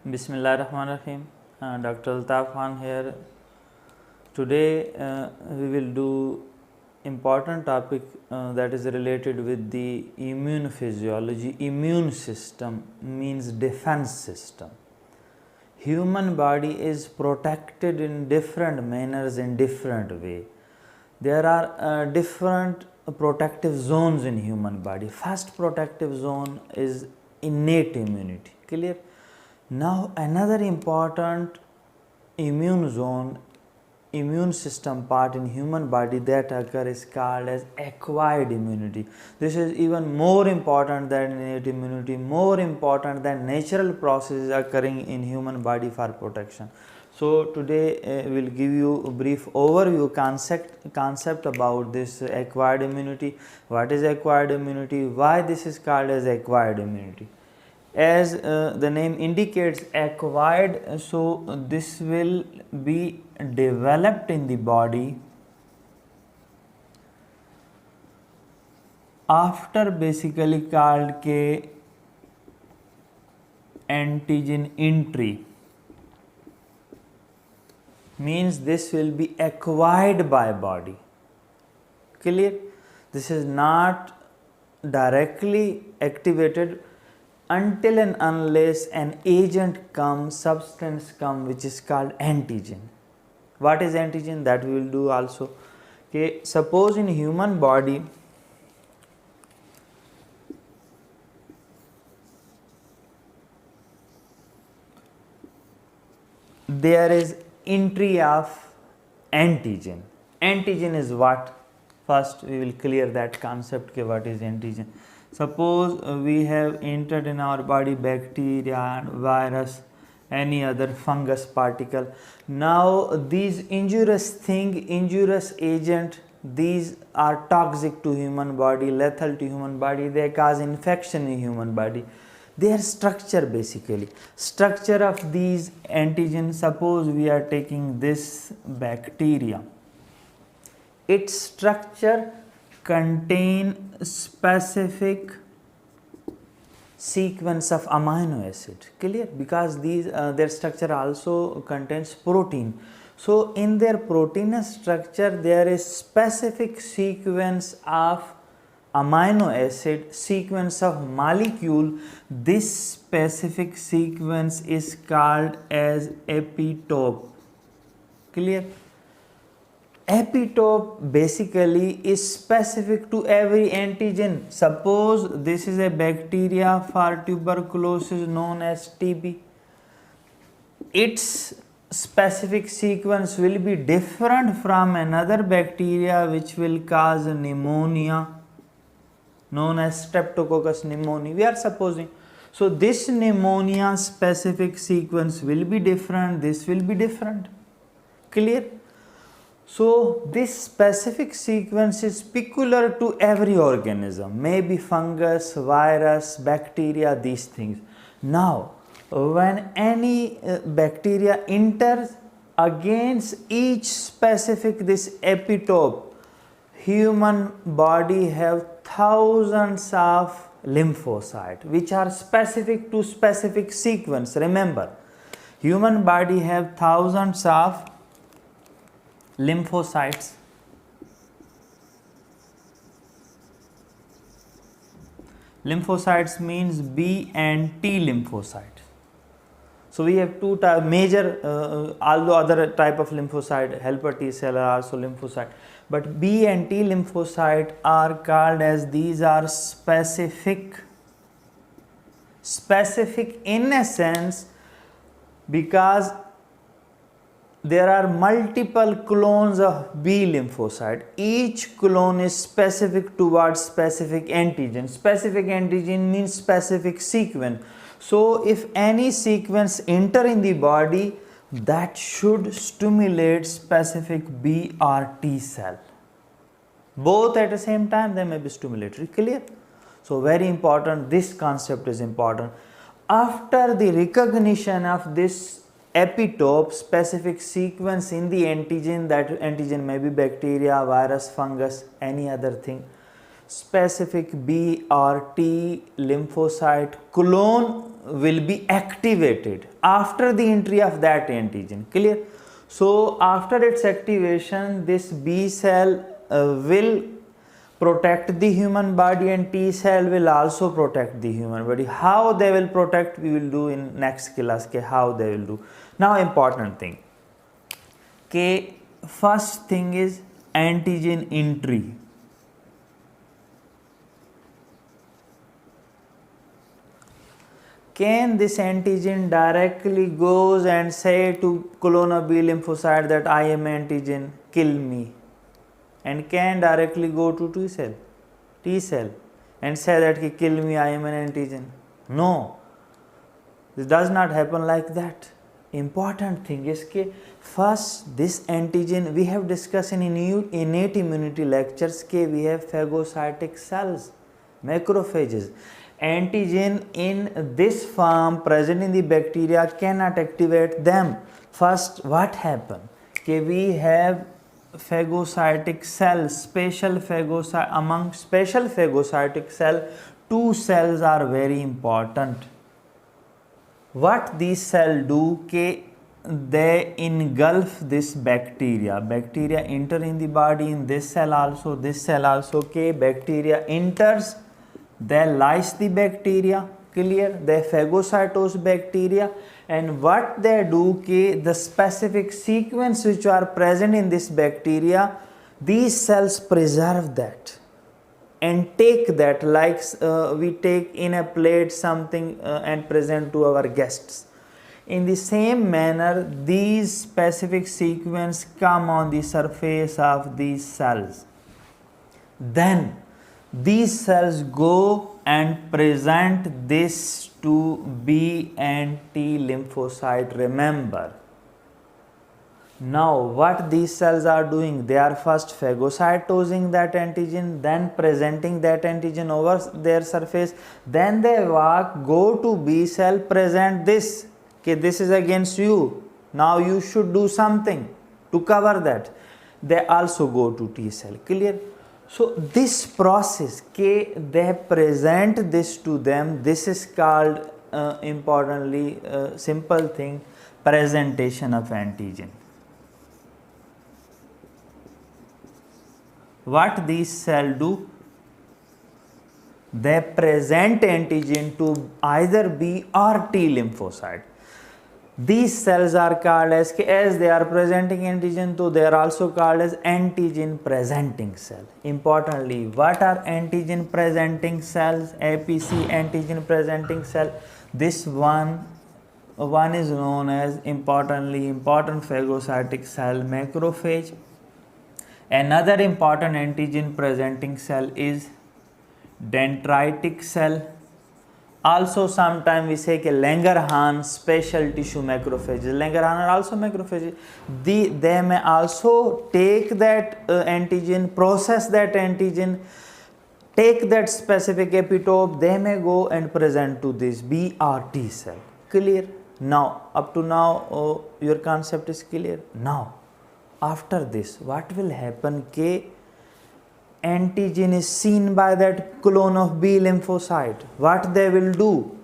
Bismillahirrahmanirrahim. Dr. Altaf Khan here. Today we will do important topic that is related with the immune physiology. Immune system means defense system. Human body is protected in different manners in different way. There are different protective zones in human body. First protective zone is innate immunity. Clear? Now another important immune zone, immune system part in human body that occur is called as acquired immunity. This is even more important than innate immunity, more important than natural processes occurring in human body for protection. So today we will give you a brief overview concept about this acquired immunity. What is acquired immunity? Why this is called as acquired immunity? As the name indicates, acquired, so this will be developed in the body after basically called के antigen entry, means this will be acquired by body. Clear? This is not directly activated until and unless an agent comes, substance comes, which is called antigen. What is antigen? That we will do also. Okay, suppose in human body there is entry of antigen. Antigen is what? First we will clear that concept. Okay, what is antigen? Suppose we have entered in our body bacteria, virus, any other fungus particle. Now these injurious thing, injurious agent, these are toxic to human body, lethal to human body, they cause infection in human body. Their structure basically, structure of these antigens, suppose we are taking this bacteria, its structure contain specific sequence of amino acid. Clear? Because these their structure also contains protein. So in their proteinous structure there is specific sequence of amino acid, sequence of molecule. This specific sequence is called as epitope. Clear? Epitope basically is specific to every antigen. Suppose this is a bacteria for tuberculosis known as TB. Its specific sequence will be different from another bacteria which will cause pneumonia known as Streptococcus pneumoniae. We are supposing. So this pneumonia specific sequence will be different, this will be different. Clear? So this specific sequence is peculiar to every organism, maybe fungus, virus, bacteria, these things. Now when any bacteria enters, against each specific this epitope, human body have thousands of lymphocytes which are specific to specific sequence. Remember, human body have thousands of lymphocytes. Lymphocytes means B and T lymphocytes. So we have two major, although other type of lymphocyte, helper T cell are also lymphocyte, but B and T lymphocyte are called as, these are specific in a sense because there are multiple clones of B lymphocyte. Each clone is specific towards specific antigen. Specific antigen means specific sequence. So if any sequence enter in the body, that should stimulate specific B or T cell. Both at the same time they may be stimulatory. Clear? So very important, this concept is important. After the recognition of this epitope, specific sequence in the antigen, that antigen may be bacteria, virus, fungus, any other thing, specific B or T lymphocyte clone will be activated after the entry of that antigen. Clear? So after its activation, this B cell will protect the human body, and T cell will also protect the human body. How they will protect, we will do in next class. How they will do. Now important thing. First thing is antigen entry. Can this antigen directly goes and say to clone B lymphocyte that I am antigen, kill me, and can directly go to T cell and say that kill me, I am an antigen? No, this does not happen like that. Important thing is first this antigen we have discussed in innate immunity lectures. We have phagocytic cells, macrophages. Antigen in this form present in the bacteria cannot activate them. First, what happen? We have phagocytic cells, among special phagocytic cell, two cells are very important. What these cells do? They engulf this bacteria. Bacteria enter in the body in this cell also, this cell also. Bacteria enters. They lyse the bacteria, clear? They phagocytose bacteria, and what they do, the specific sequence which are present in this bacteria, these cells preserve that and take that, like we take in a plate something and present to our guests. In the same manner, these specific sequence come on the surface of these cells. Then these cells go and present this to B and T lymphocyte. Remember, now what these cells are doing? They are first phagocytosing that antigen, then presenting that antigen over their surface, then they go to B cell, present this. This is against you, now you should do something to cover that. They also go to T cell, clear? So this process, they present this to them, this is called importantly simple thing, presentation of antigen. What these cells do? They present antigen to either B or T lymphocyte. These cells are called as they are presenting antigen, so they are also called as antigen presenting cell. Importantly, what are antigen presenting cells? APC, antigen presenting cell. This one is known as important phagocytic cell, macrophage. Another important antigen presenting cell is dendritic cell. Also sometimes we say Langerhans special tissue macrophages. Langerhans are also macrophages. They may also take that antigen, process that antigen, take that specific epitope. They may go and present to this B or T cell. Clear? Now, up to now, your concept is clear. Now, after this, what will happen? Antigen is seen by that clone of B lymphocyte. What they will do?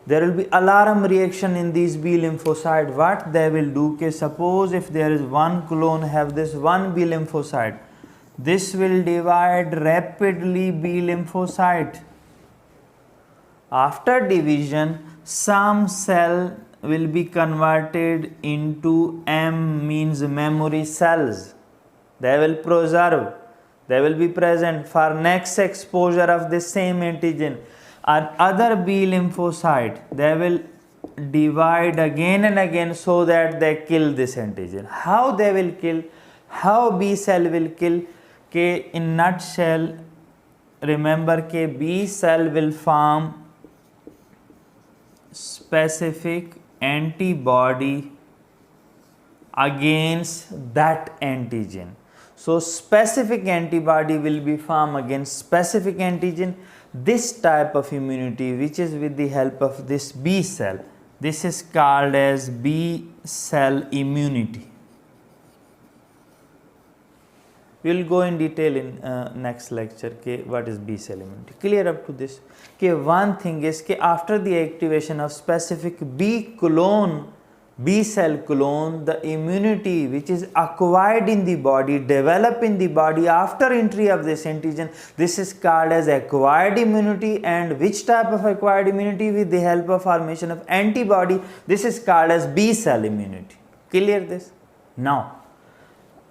There will be alarm reaction in these B lymphocyte. What they will do? Suppose if there is one clone have this one B lymphocyte, this will divide rapidly B lymphocyte. After division, some cell will be converted into M, means memory cells. They will preserve. They will be present for next exposure of the same antigen. And other B lymphocyte, they will divide again and again so that they kill this antigen. How they will kill? How B cell will kill? In nutshell, remember B cell will form specific antibody against that antigen. So specific antibody will be formed against specific antigen. This type of immunity, which is with the help of this B cell, this is called as B cell immunity. We'll go in detail in next lecture ke what is B cell immunity. Clear up to this? Ke one thing is ke after the activation of specific B cell clone, the immunity which is acquired in the body, develop in the body after entry of this antigen, this is called as acquired immunity. And which type of acquired immunity? With the help of formation of antibody, this is called as B cell immunity. Clear this? Now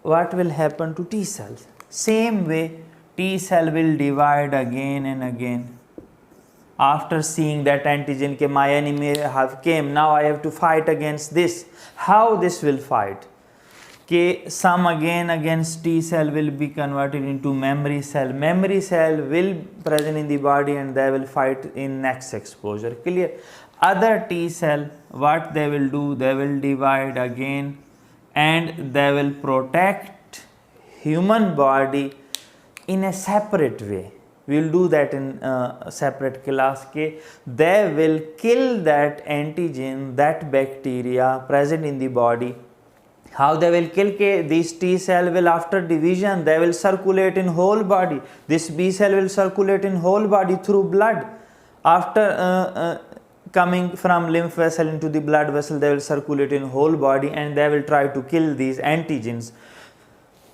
what will happen to T cells? Same way, T cell will divide again and again. After seeing that antigen ke my enemy have came, now I have to fight against this. How this will fight? Ke some again against T cell will be converted into memory cell. Memory cell will present in the body and they will fight in next exposure. Clear? Other T cell, what they will do? They will divide again and they will protect human body in a separate way. We will do that in separate class. Ke they will kill that antigen, that bacteria present in the body. How they will kill? Ke this T cell will, after division, they will circulate in whole body. This B cell will circulate in whole body through blood. After coming from lymph vessel into the blood vessel, they will circulate in whole body and they will try to kill these antigens.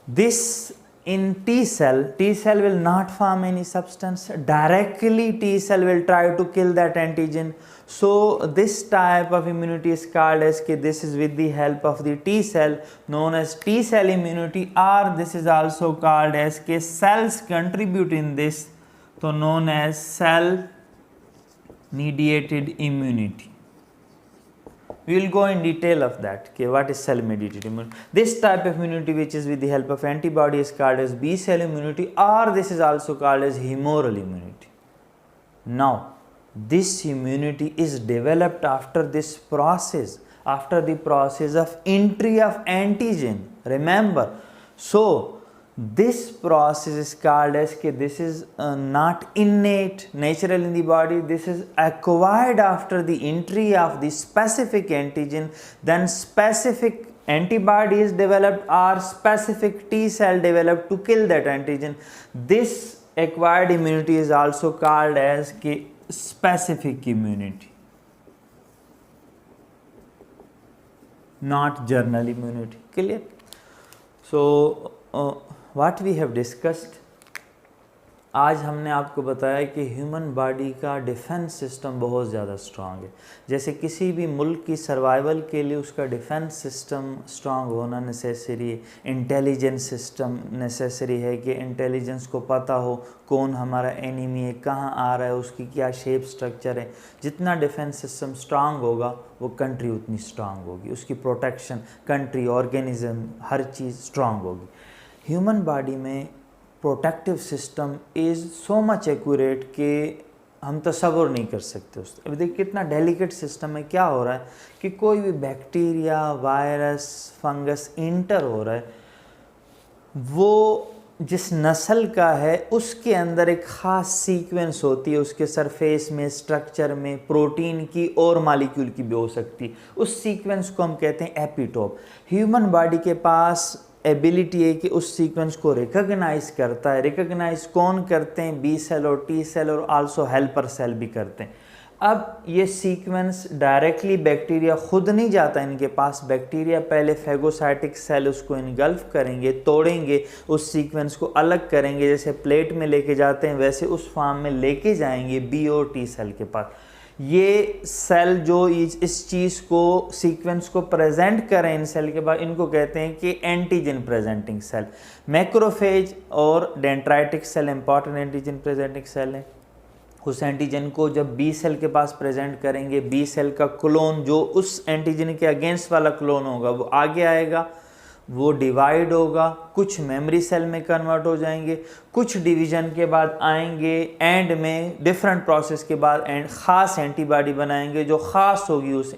This in T cell will not form any substance. Directly T cell will try to kill that antigen. So this type of immunity is called as ke this is with the help of the T cell, known as T cell immunity, or this is also called as ke cells contribute in this, so known as cell mediated immunity. We will go in detail of that. Okay, what is cell mediated immunity? This type of immunity which is with the help of antibody is called as B cell immunity, or this is also called as humoral immunity. Now this immunity is developed after this process, after the process of entry of antigen. Remember, so this process is called as ke this is not innate, natural in the body. This is acquired after the entry of the specific antigen. Then specific antibody is developed or specific T cell developed to kill that antigen. This acquired immunity is also called as ke specific immunity, not general immunity. Clear? So what we have discussed, आज हमने आपको बताया कि human body का defence system बहुत ज़्यादा strong है. जैसे किसी भी मुल्क की सर्वाइवल के लिए उसका डिफेंस सिस्टम स्ट्रांग होना नेसेसरी है. इंटेलिजेंस सिस्टम नेसेसरी है कि इंटेलिजेंस को पता हो कौन हमारा एनिमी है, कहाँ आ रहा है, उसकी क्या शेप स्ट्रक्चर है. जितना डिफेंस सिस्टम स्ट्रांग होगा वो कंट्री उतनी स्ट्रांग होगी, उसकी प्रोटेक्शन, कंट्री, ऑर्गेनिज्म, हर चीज़ स्ट्रांग होगी. ह्यूमन बॉडी में protective system is so much accurate कि हम तसव्वुर नहीं कर सकते उससे. अभी देखिए कितना डेलिकेट सिस्टम है. क्या हो रहा है कि कोई भी बैक्टीरिया, वायरस, फंगस इंटर हो रहा है, वो जिस नस्ल का है उसके अंदर एक ख़ास सीक्वेंस होती है, उसके सरफेस में, स्ट्रक्चर में, प्रोटीन की और मालिक्यूल की भी हो सकती है. उस सीक्वेंस को हम कहते हैं एपिटोप. ह्यूमन बॉडी के पास एबिलिटी है कि उस सीक्वेंस को रिकॉग्नाइज करता है. रिकॉग्नाइज कौन करते हैं? बी सेल और टी सेल और आल्सो हेल्पर सेल भी करते हैं. अब ये सीक्वेंस डायरेक्टली बैक्टीरिया खुद नहीं जाता इनके पास. बैक्टीरिया पहले फेगोसाइटिक सेल उसको इनगल्फ करेंगे, तोड़ेंगे, उस सीक्वेंस को अलग करेंगे. जैसे प्लेट में लेके जाते हैं वैसे उस फॉर्म में लेके जाएंगे बी और टी सेल के पास. ये सेल जो इस चीज़ को, सीक्वेंस को प्रेजेंट करें इन सेल के बाद, इनको कहते हैं कि एंटीजन प्रेजेंटिंग सेल. मैक्रोफेज और dendritic cell important antigen presenting cell है. उस एंटीजन को जब बी सेल के पास प्रेजेंट करेंगे, बी सेल का क्लोन जो उस एंटीजन के अगेंस्ट वाला क्लोन होगा वो आगे आएगा, वो डिवाइड होगा, कुछ मेमोरी सेल में कन्वर्ट हो जाएंगे, कुछ डिवीजन के बाद आएंगे, एंड में डिफरेंट प्रोसेस के बाद एंड ख़ास एंटीबॉडी बनाएंगे जो ख़ास होगी उस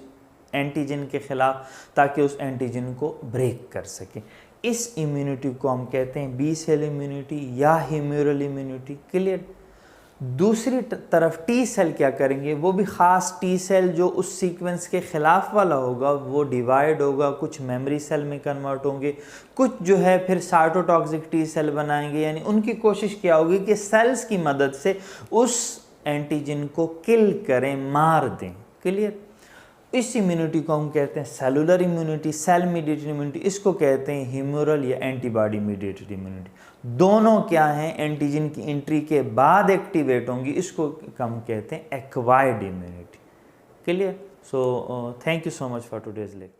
एंटीजन के ख़िलाफ़, ताकि उस एंटीजन को ब्रेक कर सके. इस इम्यूनिटी को हम कहते हैं बी सेल इम्यूनिटी या ह्यूमरल इम्यूनिटी. क्लियर? दूसरी तरफ टी सेल क्या करेंगे, वो भी ख़ास टी सेल जो उस सीक्वेंस के ख़िलाफ़ वाला होगा वो डिवाइड होगा, कुछ मेमोरी सेल में कन्वर्ट होंगे, कुछ जो है फिर साइटोटॉक्सिक टी सेल बनाएंगे। यानी उनकी कोशिश क्या होगी कि सेल्स की मदद से उस एंटीजन को किल करें, मार दें। क्लियर। इस इम्यूनिटी को हम कहते हैं cellular immunity, cell mediated immunity. इसको कहते हैं ह्यूमरल या एंटीबॉडी मीडिएटेड इम्यूनिटी। दोनों क्या हैं, एंटीजन की एंट्री के बाद एक्टिवेट होंगी। इसको हम कहते हैं acquired immunity. Clear. So thank you so much for today's lecture.